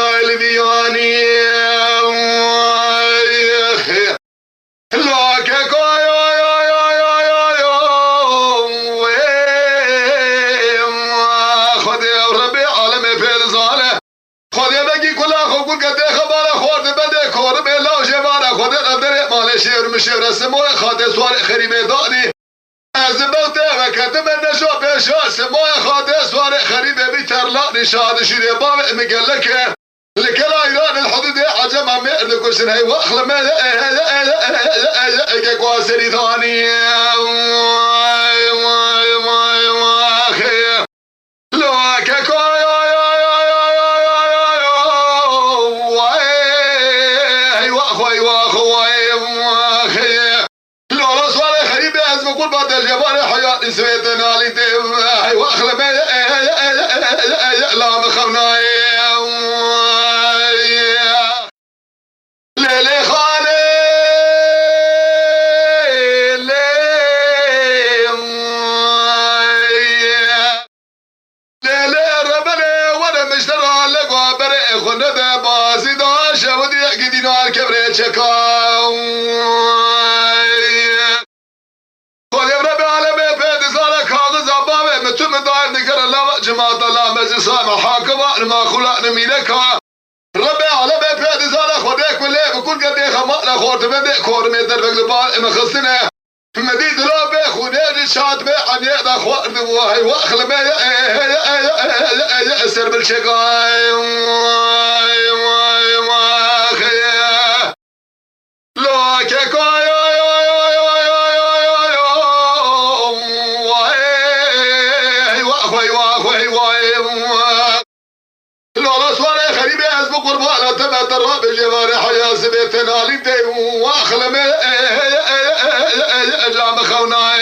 البياني شیر مشیر سموی خاطر سوال خریمه دانی از بغته و کتب نشو پیشا سموی خاطر سوال خریمه بی ترلانی شاد شیره باب مگلکه لكلا إيران الحدود عجم عم يأردك وشنهي وأخلى ما قواسري ثاني سويتنا لي واخلى ما لا مخونا ليلي خالي ليلي ربنا وانا مشترى لقوا بريء خندة بازي داشا ودي قدينا الكبريت شكاو جماعة الله مجلس محاكمة ما خلقنا ميلكها ربي على بيت بيت زال خديك واللي بكل قد خمقنا خورت بدي كور ميتر بقلبال مخصنا مديد لا بخوني شات بي عن يدا خوار دواهي واخل ما يأسر بالشقاي لا كيكاي قربانا تبعت الراب الجوارح يا سبيت نالي واخلم جام خونا